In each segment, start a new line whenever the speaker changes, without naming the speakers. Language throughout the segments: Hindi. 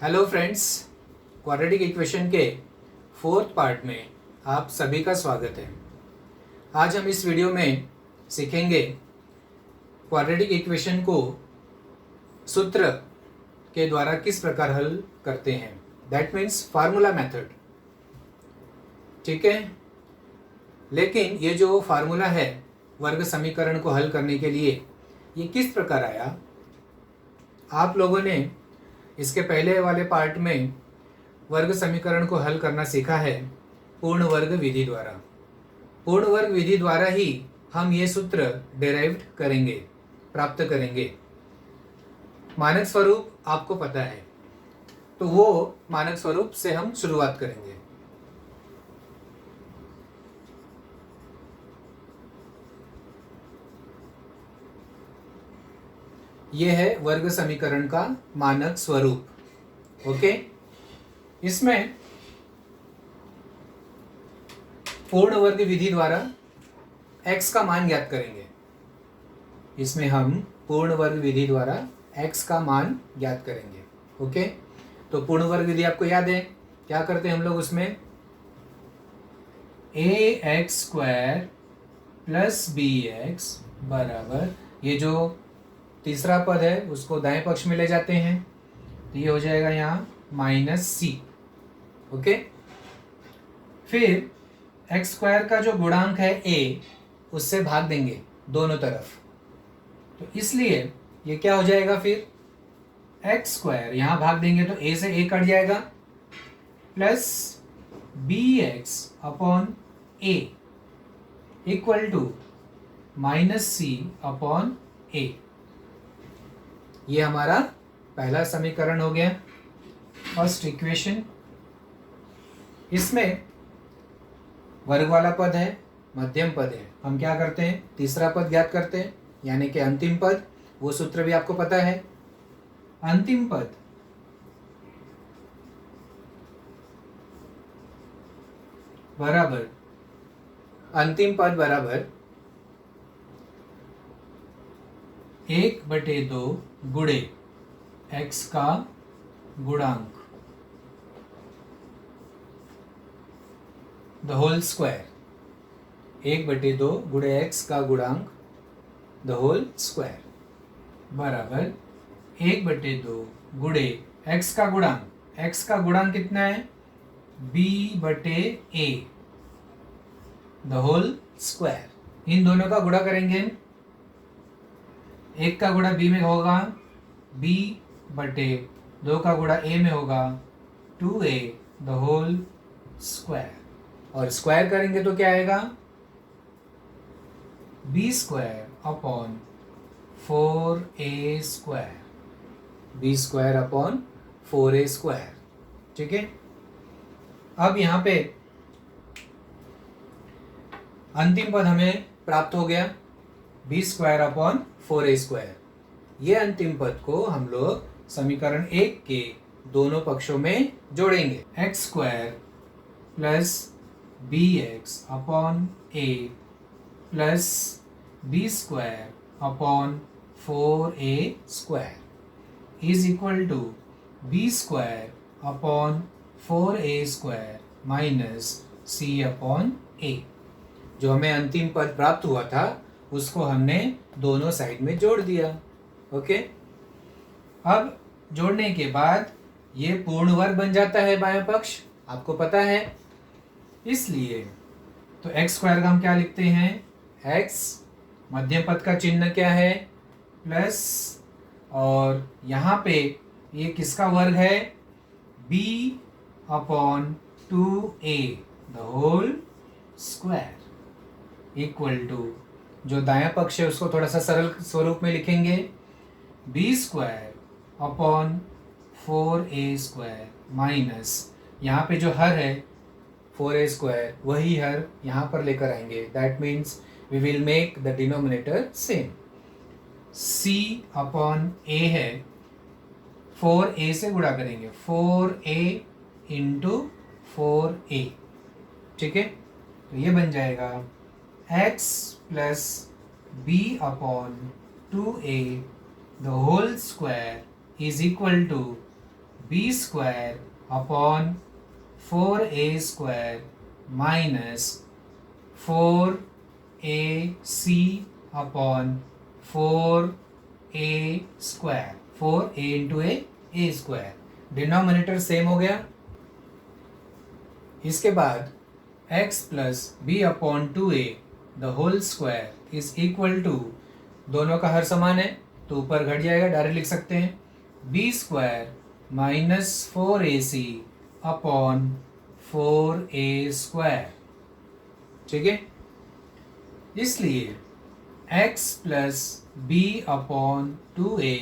हेलो फ्रेंड्स, क्वाड्रेटिक इक्वेशन के फोर्थ पार्ट में आप सभी का स्वागत है। आज हम इस वीडियो में सीखेंगे क्वाड्रेटिक इक्वेशन को सूत्र के द्वारा किस प्रकार हल करते हैं, दैट मीन्स फार्मूला मेथड। ठीक है, लेकिन ये जो फार्मूला है वर्ग समीकरण को हल करने के लिए, ये किस प्रकार आया? आप लोगों ने इसके पहले वाले पार्ट में वर्ग समीकरण को हल करना सीखा है पूर्ण वर्ग विधि द्वारा। पूर्ण वर्ग विधि द्वारा ही हम ये सूत्र डेराइव करेंगे, प्राप्त करेंगे। मानक स्वरूप आपको पता है, तो वो मानक स्वरूप से हम शुरुआत करेंगे। ये है वर्ग समीकरण का मानक स्वरूप। ओके, इसमें पूर्ण वर्ग विधि द्वारा x का मान ज्ञात करेंगे। इसमें हम पूर्ण वर्ग विधि द्वारा x का मान ज्ञात करेंगे। ओके, तो पूर्ण वर्ग विधि आपको याद है, क्या करते हैं हम लोग उसमें? ax² + bx बराबर, ये जो तीसरा पद है उसको दाएं पक्ष में ले जाते हैं, तो ये हो जाएगा यहाँ -c। ओके, फिर x² का जो गुणांक है a, उससे भाग देंगे दोनों तरफ, तो इसलिए ये क्या हो जाएगा? फिर x² यहाँ भाग देंगे तो a से a कट जाएगा, plus bx/a equal to -c/a। ये हमारा पहला समीकरण हो गया, फर्स्ट इक्वेशन। इसमें वर्ग वाला पद है, मध्यम पद है, हम क्या करते हैं? तीसरा पद ज्ञात करते हैं, यानी कि अंतिम पद। वो सूत्र भी आपको पता है, अंतिम पद बराबर, अंतिम पद बराबर 1/2 गुणे x का गुणांक द होल स्क्वायर। 1/2 गुणे x का गुणांक द होल स्क्वायर बराबर 1/2 गुणे x का गुणांक। x का गुणांक कितना है? b/a the whole square. इन दोनों का गुणा करेंगे, एक का गुणा b में होगा b/2 का गुणा a में होगा 2a द होल स्क्वायर, और स्क्वायर करेंगे तो क्या आएगा? b²/4a², b²/4a²। ठीक है, अब यहाँ पे अंतिम पद हमें प्राप्त हो गया b²/4a²। ये अंतिम पद को हम लोग समीकरण 1 के दोनों पक्षों में जोड़ेंगे। x² + bx/a plus b²/4a² is equal to b²/4a² -c/a। जो हमें अंतिम पद प्राप्त हुआ था उसको हमने दोनों साइड में जोड़ दिया। ओके, अब जोड़ने के बाद ये पूर्ण वर्ग बन जाता है बायां पक्ष, आपको पता है। इसलिए तो x² का हम क्या लिखते हैं? x, मध्यम पद का चिन्ह क्या है? प्लस, और यहाँ पे ये किसका वर्ग है? b/2a the whole square equal to, जो दायां पक्ष है उसको थोड़ा सा सरल स्वरूप में लिखेंगे, b²/4a² माइनस, यहाँ पे जो हर है 4a², वही हर यहाँ पर लेकर आएंगे, that means we will make the denominator same. c/a है, 4a से गुणा करेंगे, 4a × 4a। ठीक है, तो ये बन जाएगा x + b/2a the whole square is equal to b square upon 4a² minus 4ac upon 4a² 4a into a square, denominator same हो गया। इसके बाद x plus b upon 2a the whole square is equal to, दोनों का हर समान है तो ऊपर घट जाएगा, डायरेक्ट लिख सकते हैं B square minus 4ac upon 4a², ठीक है। इसलिए x plus b upon 2a,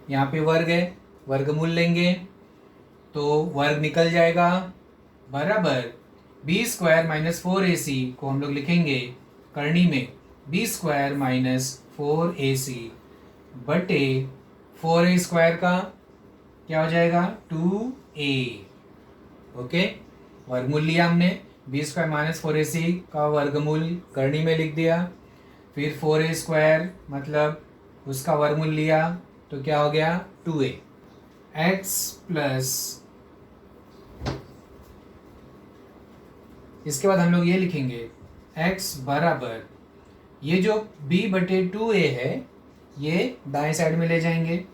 यहाँ पे वर्ग है, वर्गमूल लेंगे तो वर्ग निकल जाएगा, बराबर बी स्क्वायर माइनस 4ac को हम लोग लिखेंगे करनी में बी स्क्वायर माइनस 4ac बटे 4a² का क्या हो जाएगा 2a, ओके। वर्गमूल लिया हमने, बी स्क्वायर माइनस 4ac का वर्गमूल करनी में लिख दिया, फिर 4a² मतलब उसका वर्गमूल लिया तो क्या हो गया 2a। x प्लस, इसके बाद हम लोग ये लिखेंगे x बराबर, ये जो b बटे 2a है ये दाएं साइड में ले जाएंगे,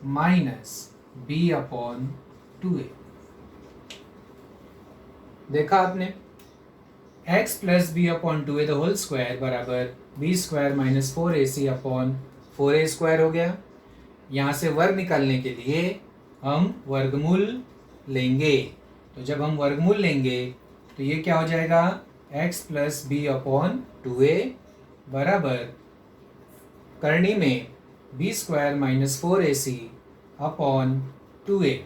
माइनस b अपॉन 2a। देखा आपने, x plus b upon 2a the whole square बराबर b square minus 4ac upon 4a² हो गया। यहाँ से वर्ग निकालने के लिए हम वर्गमूल लेंगे, तो जब हम वर्गमूल लेंगे तो ये क्या हो जाएगा x plus b upon 2a बराबर करनी में b square minus 4ac upon 2a,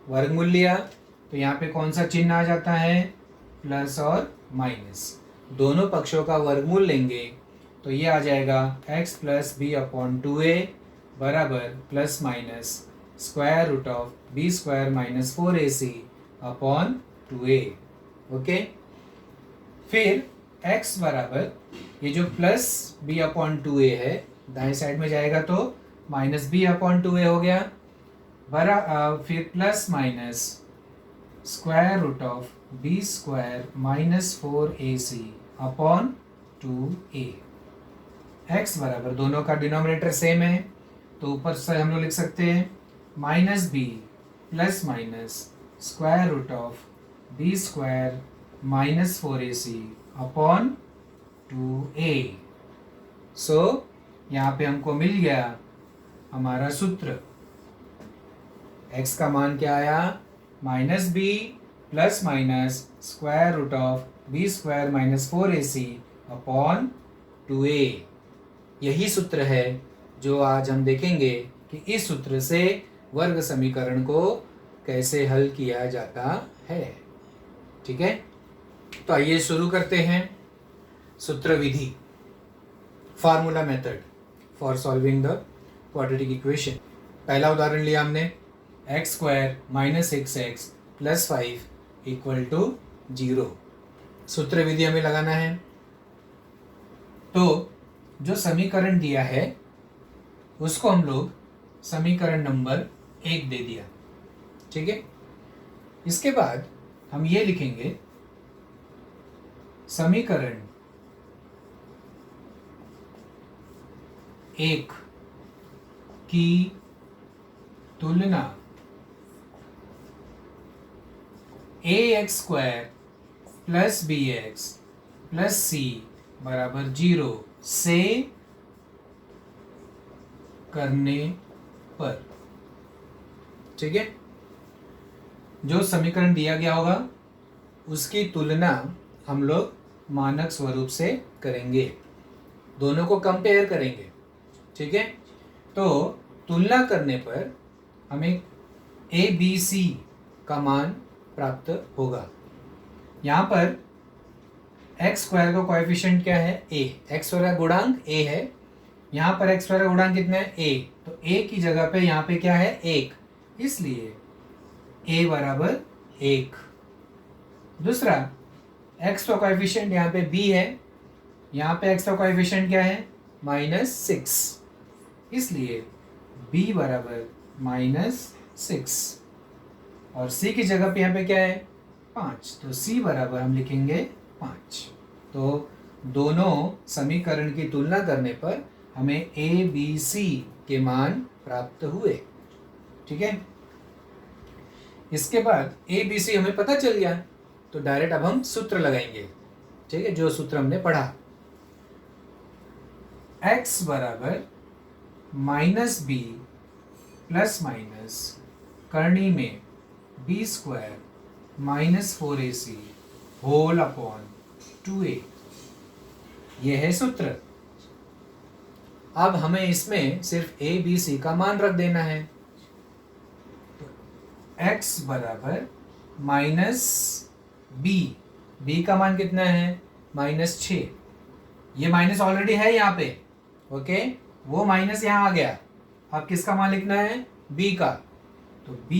वर्गमूल लिया तो यहाँ पे कौन सा चिन्ह आ जाता है प्लस और माइनस, दोनों पक्षों का वर्गमूल लेंगे तो ये आ जाएगा x plus b upon 2a बराबर plus minus square root of b square minus 4ac upon 2a, okay. फिर x बराबर ये जो प्लस b अपॉन 2a है दाएं साइड में जाएगा तो माइनस b अपॉन 2a हो गया, फिर plus minus square root of b square minus 4ac upon 2a। x बराबर, दोनों का डिनोमिनेटर सेम है तो ऊपर से हम लोग लिख सकते हैं minus b plus minus square root of b square minus 4ac upon 2a। So यहाँ पे हमको मिल गया हमारा सूत्र, x का मान क्या आया minus b plus minus square root of b square minus 4ac upon 2a। यही सूत्र है जो आज हम देखेंगे कि इस सूत्र से वर्ग समीकरण को कैसे हल किया जाता है, ठीक है। तो आइए शुरू करते हैं सूत्र विधि, formula method for solving the quadratic equation. पहला उदाहरण लिया हमने x square minus 6x plus 5 equal to 0। सूत्र विधि हमें लगाना है, तो जो समीकरण दिया है उसको हम लोग समीकरण नंबर 1 दे दिया, ठीक है। इसके बाद हम ये लिखेंगे समीकरण 1 की तुलना ax² plus bx plus c बराबर 0 से करने पर, ठीक है। जो समीकरण दिया गया होगा उसकी तुलना हम लोग मानक स्वरूप से करेंगे, दोनों को कंपेयर करेंगे, ठीक है। तो तुलना करने पर हमें ए बी सी का मान प्राप्त होगा। यहाँ पर एक्स स्क्वायर का कोएफिशिएंट क्या है a, एक्स स्क्वायर का गुणांक a है, यहाँ पर एक्स स्क्वायर का गुणांक कितना है a, तो a की जगह पे यहाँ पे क्या है 1, इसलिए a बराबर 1। दूसरा x का कोएफिशिएंट यहाँ पे b है, यहाँ पे x का कोएफिशिएंट क्या है -6, इसलिए b बराबर -6। और c की जगह पे यहाँ पे क्या है 5, तो c बराबर हम लिखेंगे 5। तो दोनों समीकरण की तुलना करने पर हमें a b c के मान प्राप्त हुए। ठीक है, इसके बाद a b c हमें पता चल गया, तो डायरेक्ट अब हम सूत्र लगाएंगे। ठीक है, जो सूत्र हमने पढ़ा, x बराबर माइनस बी प्लस माइनस करनी में b square minus 4ac whole upon 2a, यह है सूत्र। अब हमें इसमें सिर्फ a b c का मान रख देना है। तो x बराबर माइनस b का मान कितना है -6, ये माइनस ऑलरेडी है यहाँ पे, ओके, वो माइनस यहाँ आ गया। अब किसका मान लिखना है b का, तो b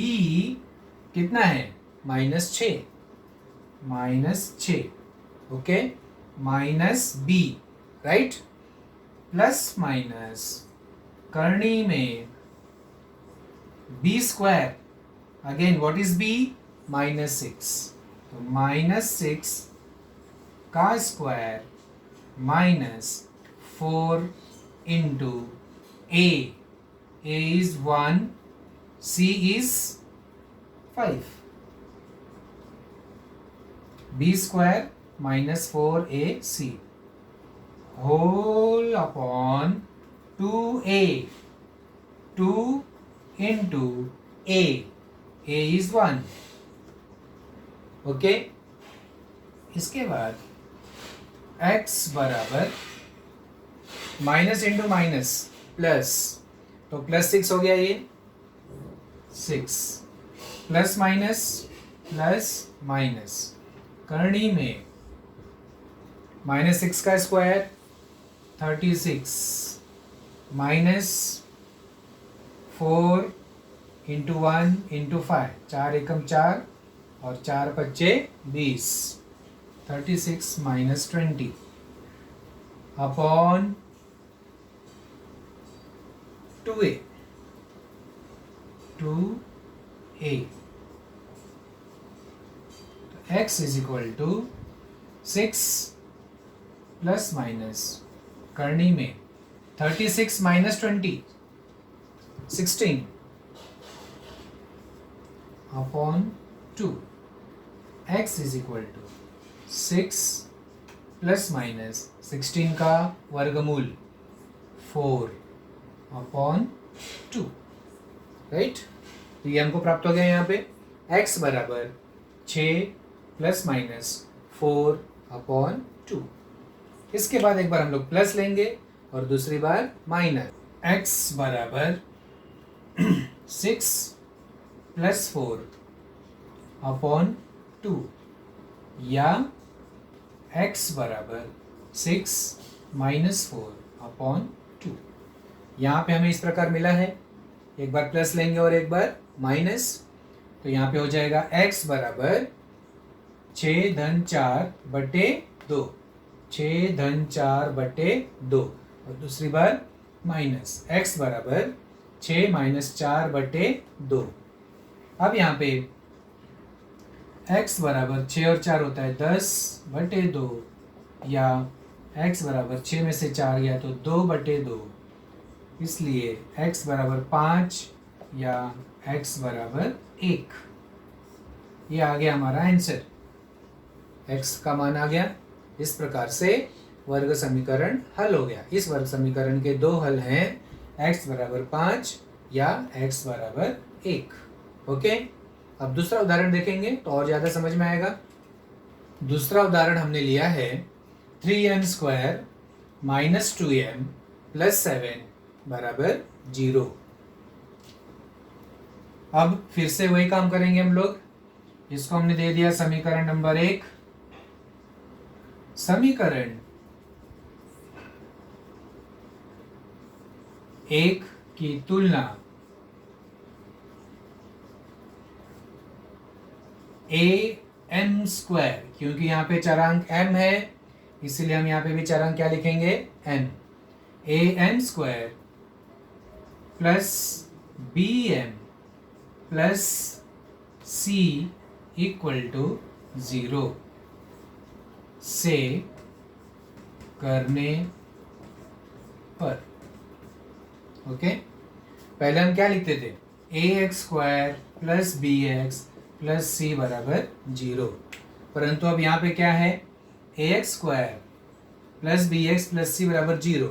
कितना है -6, okay, minus b, right, plus minus करनी में b square, again what is b -6, तो -6 का square -4 into a is 1, c is 5, b square -4ac whole upon 2a, 2 into a is 1, okay. इसके बाद x बराबर माइनस इंटू माइनस प्लस, तो +6 हो गया ये 6, प्लस माइनस करनी में -6 का स्क्वायर 36 -4 इंटू 1 इंटू 5, 4 एकम 4 और 4 पच्चे 20, 36 -20 अपॉन 2a, तो x is equal to 6 plus minus करनी में 36 -20 16 upon 2, x is equal to 6 plus minus 16 का वर्गमूल 4 अपॉन 2, राइट। तो ये हमको प्राप्त हो गया यहाँ पे x बराबर 6 प्लस माइनस 4 अपॉन 2। इसके बाद एक बार हम लोग प्लस लेंगे और दूसरी बार माइनस, x बराबर 6 प्लस 4 अपॉन 2, या x बराबर 6 माइनस 4 अपॉन 2। यहाँ पे हमें इस प्रकार मिला है, एक बार प्लस लेंगे और एक बार माइनस, तो यहाँ पे हो जाएगा x बराबर 6 धन 4 बटे 2, 6 धन 4 बटे 2, और दूसरी बार माइनस x बराबर 6 माइनस 4 बटे 2। अब यहाँ पे x बराबर 6 और 4 होता है 10 बटे 2, या x बराबर 6 में से 4 गया तो 2 बटे 2, इसलिए x बराबर 5 या x बराबर 1, ये आ गया हमारा आंसर, x का मान आ गया। इस प्रकार से वर्ग समीकरण हल हो गया। इस वर्ग समीकरण के दो हल हैं, x बराबर 5 या x बराबर 1, ओके। अब दूसरा उदाहरण देखेंगे तो और ज़्यादा समझ में आएगा। दूसरा उदाहरण हमने लिया है 3m square minus 2m plus 7 बराबर 0। अब फिर से वही काम करेंगे हम लोग। इसको हमने दे दिया समीकरण नंबर 1। समीकरण 1 की तुलना am स्क्वायर, क्योंकि यहाँ पे चरांक m है इसीलिए हम यहाँ पे भी चरांक क्या लिखेंगे m, am square plus bm plus C equal to 0 से करने पर। ओके, पहले हम क्या लिखते थे, ax² plus bx plus c बराबर 0, परंतु अब यहाँ पे क्या है, ax² plus bx plus c बराबर 0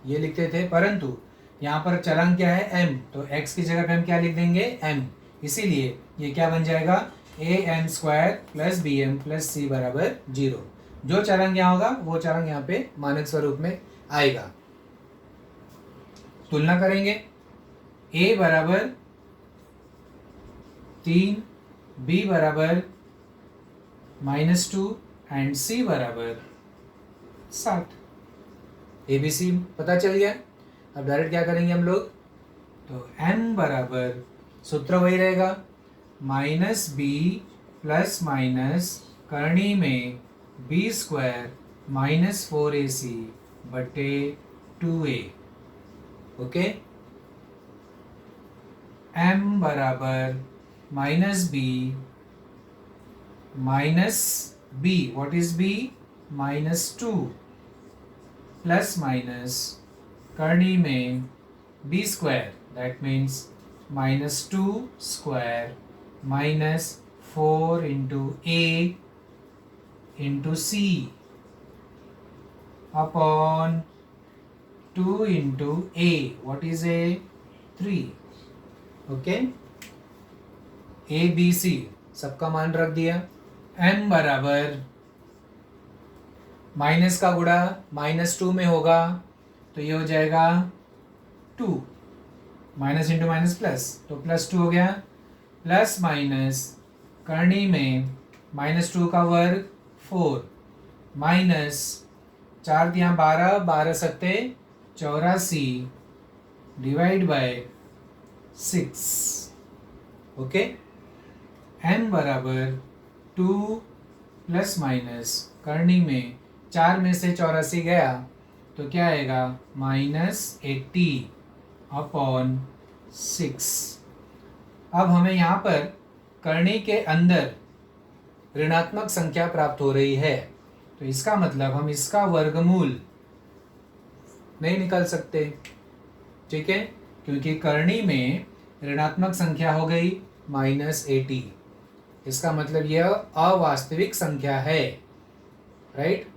ये लिखते थे, परंतु यहाँ पर चरांक क्या है, m, तो x की जगह पे हम क्या लिख देंगे, m, इसीलिए ये क्या बन जाएगा, am² plus bm plus c बराबर 0। जो चरांक यहाँ होगा वो चरांक यहाँ पे मानक स्वरूप में आएगा। तुलना करेंगे, a बराबर 3, b बराबर -2 एंड c बराबर 7। ABC पता चल गया। अब डायरेक्ट क्या करेंगे हम लोग, तो m बराबर सूत्र वही रहेगा, -b प्लस माइनस करनी में b² -4ac बटे 2a। ओके, m बराबर -b what is b, -2 plus minus करनी में b² that means -2² -4 into a into c upon 2 into a, what is a, 3। Okay, a b c सबका मान रख दिया। m बराबर माइनस का गुणा -2 में होगा तो ये हो जाएगा 2, माइनस इंटू माइनस प्लस, तो +2 हो गया, प्लस माइनस करनी में -2 का वर्ग 4 माइनस 4 दिया 12, 12 सत्ते 84 डिवाइड बाय 6। ओके, m बराबर 2 प्लस माइनस करनी में 4 में से 84 गया तो क्या आएगा, -80 अपॉन 6। अब हमें यहाँ पर करनी के अंदर ऋणात्मक संख्या प्राप्त हो रही है, तो इसका मतलब हम इसका वर्गमूल नहीं निकाल सकते, ठीक है, क्योंकि करनी में ऋणात्मक संख्या हो गई -80, इसका मतलब यह अवास्तविक संख्या है, राइट,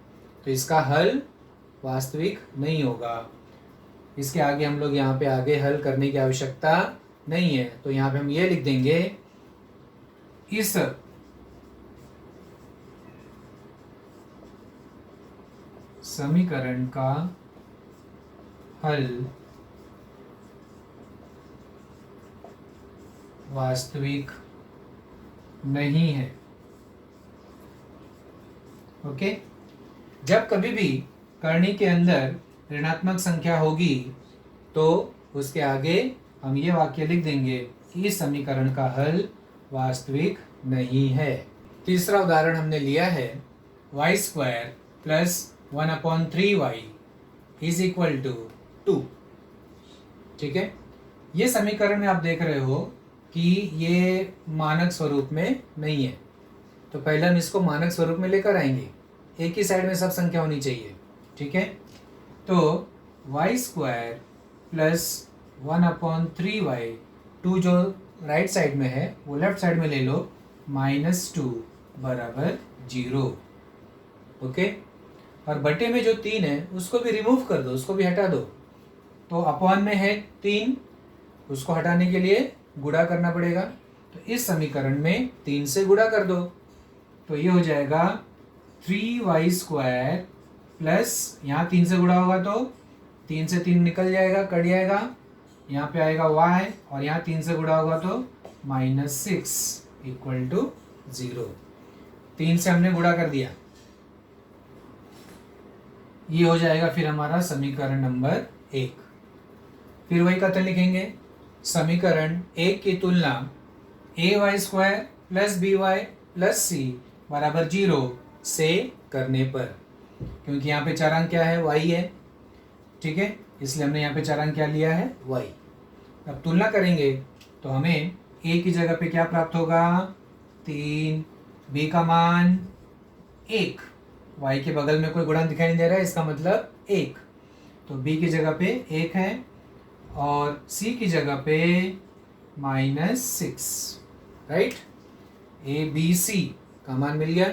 तो इसका हल वास्तविक नहीं होगा। इसके आगे हम लोग यहाँ पे आगे हल करने की आवश्यकता नहीं है, तो यहाँ पे हम ये लिख देंगे, इस समीकरण का हल वास्तविक नहीं है। ओके, जब कभी भी करनी के अंदर ऋणात्मक संख्या होगी तो उसके आगे हम ये वाक्य लिख देंगे कि इस समीकरण का हल वास्तविक नहीं है। तीसरा उदाहरण हमने लिया है, y² plus 1/3y is equal to 2। ठीक है, ये समीकरण में आप देख रहे हो कि ये मानक स्वरूप में नहीं है, तो पहले हम इसको मानक स्वरूप में लेकर आएंगे, एक ही साइड में सब संख्या होनी चाहिए। ठीक है, तो y² प्लस 1/3y, 2 जो राइट साइड में है वो लेफ्ट साइड में ले लो, -2 बराबर 0। ओके, और बटे में जो 3 है उसको भी रिमूव कर दो, उसको भी हटा दो, तो अपॉन में है 3, उसको हटाने के लिए गुणा करना पड़ेगा, तो इस समीकरण में 3 से गुणा कर दो, तो ये हो जाएगा 3y² प्लस, यहाँ 3 से गुणा होगा तो 3 से 3 निकल जाएगा, कट जाएगा, यहाँ पे आएगा y, और यहाँ 3 से गुणा होगा तो -6 इक्वल टू 0। 3 से हमने गुणा कर दिया, ये हो जाएगा फिर हमारा समीकरण नंबर 1। फिर वही कथन लिखेंगे, समीकरण 1 की तुलना ay² plus by plus c बराबर 0 से करने पर, क्योंकि यहाँ पे चरांक क्या है, y है, ठीक है, इसलिए हमने यहाँ पे चरांक क्या लिया है, y। अब तुलना करेंगे तो हमें a की जगह पे क्या प्राप्त होगा, 3, बी का मान 1, y के बगल में कोई गुणन दिखाई नहीं दे रहा है, इसका मतलब 1, तो b की जगह पे 1 है और c की जगह पे -6, राइट। ए बी सी का मान मिल गया।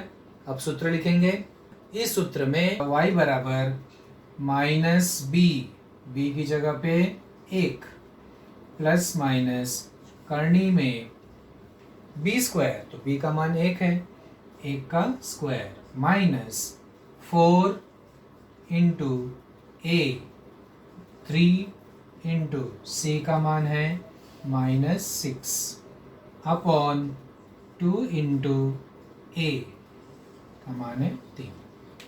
अब सूत्र लिखेंगे। इस सूत्र में y बराबर -b, b की जगह पे 1 प्लस माइनस करनी में b स्क्वायर, तो b का मान 1 है, 1 का square minus 4 into a, 3 into c का मान है -6 अपॉन 2 इंटू a का मान है 3।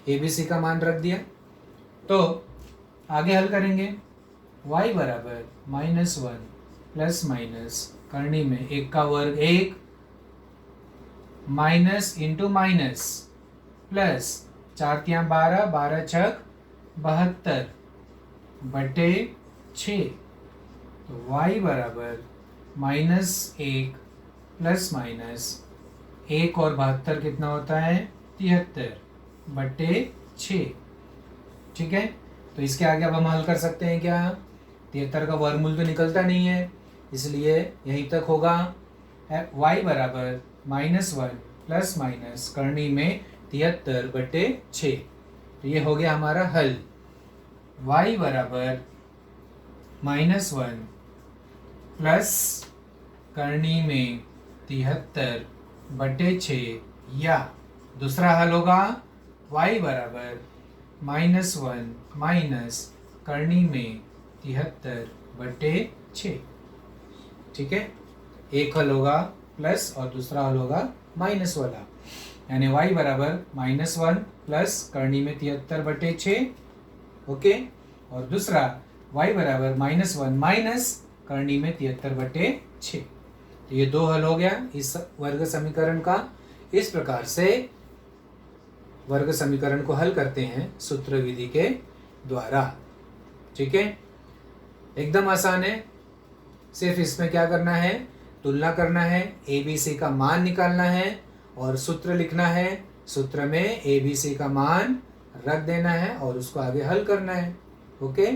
ए बी सी का मान रख दिया। तो आगे हल करेंगे। y बराबर -1 प्लस माइनस करनी में 1 का वर्ग 1 माइनस इंटू माइनस प्लस 4 तियां 12, 12 छक 72 बटे 6, तो y बराबर -1 प्लस माइनस 1 और 72 कितना होता है 73 बटे 6। ठीक है, तो इसके आगे अब हम हल कर सकते हैं क्या। 73 का वर्गमूल तो निकलता नहीं है, इसलिए यहीं तक होगा। y बराबर -1 प्लस माइनस करनी में 73 बटे 6, तो ये हो गया हमारा हल। y बराबर -1 प्लस करनी में 73 बटे 6, या दूसरा हल होगा y बराबर -1 माइनस करनी में 73 बटे 6। ठीक है, एक हल होगा प्लस और दूसरा हल होगा माइनस वाला, यानी y बराबर -1 प्लस करनी में 73 बटे 6। ओके, और दूसरा y बराबर -1 माइनस करनी में 73 बटे 6। तो ये दो हल हो गया इस वर्ग समीकरण का। इस प्रकार से वर्ग समीकरण को हल करते हैं सूत्र विधि के द्वारा। ठीक है, एकदम आसान है। सिर्फ इसमें क्या करना है, तुलना करना है, ए बी सी का मान निकालना है और सूत्र लिखना है। सूत्र में ए बी सी का मान रख देना है और उसको आगे हल करना है। ओके।